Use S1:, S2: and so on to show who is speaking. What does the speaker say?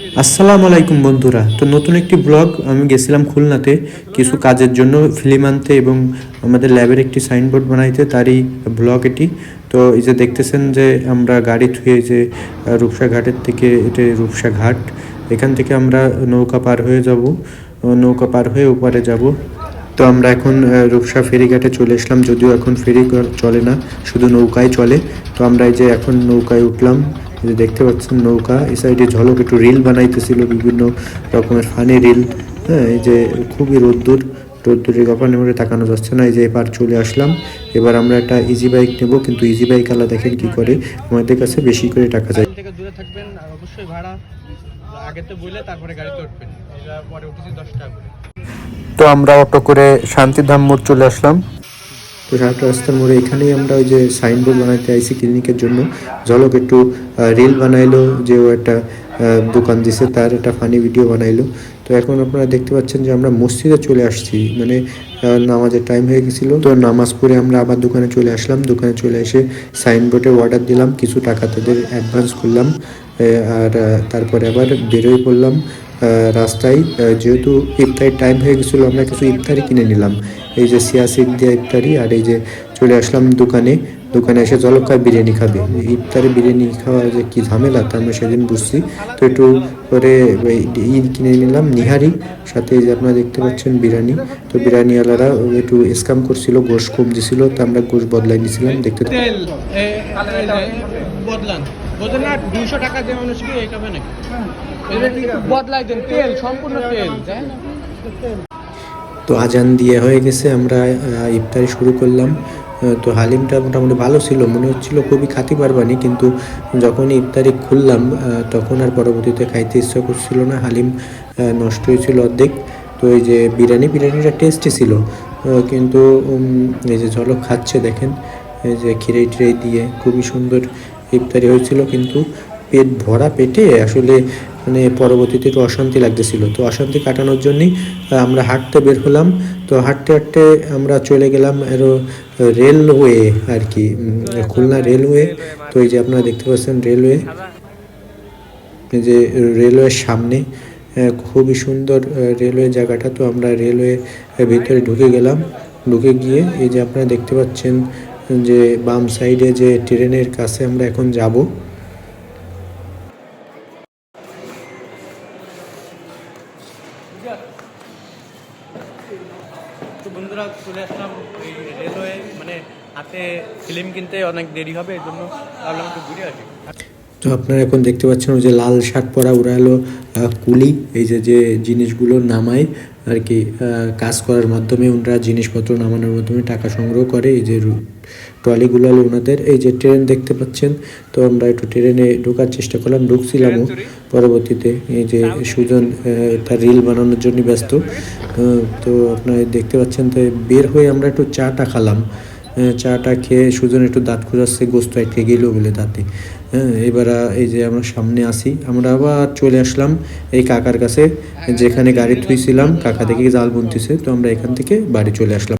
S1: আসসালামু আলাইকুম বন্ধুরা। তো নতুন একটি ব্লগ। আমি গেছিলাম খুলনাতে কিছু কাজের জন্য, ফিল্ম আনতে এবং আমাদের ল্যাবের একটি সাইনবোর্ড বানাইতে, তারই ব্লগ এটি। তো এই যে দেখতেছেন যে আমরা গাড়ি থুয়ে যে রূপসা ঘাটের থেকে, এটা রূপসা ঘাট, এখান থেকে আমরা নৌকা পার হয়ে যাব, নৌকা পার হয়ে ওপারে যাব। তো আমরা এখন রূপসা ফেরিঘাটে চলে আসলাম, যদিও এখন ফেরি চলে না, শুধু নৌকায় চলে। তো আমরা এই যে এখন নৌকায় উঠলাম। এই যে দেখতে পাচ্ছেন নৌকা, এই সাইডে ঝলক একটু রিল বানাইতেছিল, বিভিন্ন রকমের ফানি রিল। হ্যাঁ, এই যে খুবই রোদ্দুরের কপালের মধ্যে তাকানো যাচ্ছে না। এই যে এবার চলে আসলাম। এবার আমরা একটা ইজি বাইক নেব, কিন্তু ইজি বাইক আলা দেখেন কি করে, আমাদের কাছে বেশি করে টাকা চাই।
S2: থেকে দূরে থাকবেন, আর অবশ্যই ভাড়া আগে তো বলে তারপরে গাড়িতে উঠবেন। এটা পরে উঠেছি 10 টাকা করে।
S1: তো আমরা অটো করে শান্তিধাম মোড় চলে আসলাম। তো রাস্তার মোড়ে এখানেই আমরা ওই যে সাইনবোর্ড বানাইতে আইসি ক্লিনিকের জন্য। ঝলক একটু রিল বানাইলো, যে ও একটা দোকান দিছে, তার একটা ফানি ভিডিও বানাইলো। তো এখন আপনারা দেখতে পাচ্ছেন যে আমরা মসজিদে চলে আসছি, মানে নামাজের টাইম হয়ে গেছিলো। তো নামাজ পড়ে আমরা আবার দোকানে চলে আসলাম। দোকানে চলে এসে সাইনবোর্ডে অর্ডার দিলাম, কিছু টাকা তাদের অ্যাডভান্স করলাম, আর তারপরে আবার বেরোই পড়লাম রাস্তায়। যেহেতু ইফতারির টাইম হয়ে গেছিলো, আমরা কিছু ইফতারি কিনে নিলাম, এই যে সিয়াসিক দিয়ে ইফতারি। আর এই যে চলে আসলাম দোকানে এসে জলকার বিরিয়ানি খাবে। ইফতারে বিরিয়ানি খাওয়া যে কী ঝামেলা, তা আমরা সেদিন বুঝছি। তো একটু পরে কিনে নিলাম নিহারি, সাথে এই যে আপনারা দেখতে পাচ্ছেন বিরিয়ানি। তো বিরিয়ানিওয়ালারা একটু স্ক্যাম করছিল, গোশ কম দিছিল, তো আমরা গোশ বদলাই নিয়েছিলাম। দেখতে
S2: তেল বদলান না, 200 টাকা দিয়ে মানুষকে এই খাবে নাকি? বদলাই দেন তেল, সম্পূর্ণ তেল।
S1: তো আজান দিয়ে হয়ে গেছে, আমরা ইফতারি শুরু করলাম। তো হালিমটা মোটামুটি ভালো ছিল, মনে হচ্ছিল খুবই খাতি পারবানি, কিন্তু যখন ইফতারি খুললাম তখন আর পরবর্তীতে খাইতে ইচ্ছা করছিল না, হালিম নষ্ট হয়েছিল অর্ধেক। তো এই যে বিরিয়ানিটা টেস্টি ছিল, কিন্তু এই যে ঝলক খাচ্ছে দেখেন, এই যে খিরে টিরে দিয়ে খুবই সুন্দর ইফতারি হয়েছিল, কিন্তু পেট ভরা পেটে আসলে মানে পরবর্তীতে একটু অশান্তি লাগতেছিল। তো অশান্তি কাটানোর জন্যই আমরা হাঁটতে বের হলাম। তো হাঁটতে হাঁটতে আমরা চলে গেলাম আরও রেলওয়ে আর কি, খুলনা রেলওয়ে। তো এই যে আপনারা দেখতে পাচ্ছেন রেলওয়ে, এই যে রেলওয়ের সামনে খুবই সুন্দর রেলওয়ে জায়গাটা। তো আমরা রেলওয়ে ভিতরে ঢুকে গেলাম। ঢুকে গিয়ে এই যে আপনারা দেখতে পাচ্ছেন যে বাম সাইডে যে ট্রেনের কাছে আমরা এখন যাব।
S2: তো বন্ধুরা চলে আসলাম এই রেলওয়ে, মানে হাতে ফিল্ম কিনতে অনেক দেরি হবে, এই জন্য ভাবলাম একটু ঘুরে আসি।
S1: তো আপনারা এখন দেখতে পাচ্ছেন ওই যে লাল শার্ট পরা, ওরা হলো কুলি। এই যে যে জিনিসগুলো নামায় আর কি, কাজ করার মাধ্যমে ওনারা জিনিসপত্র নামানোর মাধ্যমে টাকা সংগ্রহ করে। এই যে ট্রলিগুলো হলো ওনাদের। এই যে ট্রেন দেখতে পাচ্ছেন, তো আমরা একটু ট্রেনে ঢোকার চেষ্টা করলাম, ঢুকছিলামও। পরবর্তীতে এই যে সুজন তার রিল বানানোর জন্য ব্যস্ত। তো আপনারা দেখতে পাচ্ছেন, তো বের হয়ে আমরা একটু চাটা খেলাম। চাটা খেয়ে সুজন একটু দাঁত খুঁজাচ্ছে, গোস্ত আটকে গেল বলে দাঁতে। হ্যাঁ, এবার এই যে আমরা সামনে আসি, আমরা আবার চলে আসলাম এই কাকার কাছে, যেখানে গাড়ি থুইছিলাম। কাকা থেকে জাল বুনতেছে, তো আমরা এখান থেকে বাড়ি চলে আসলাম।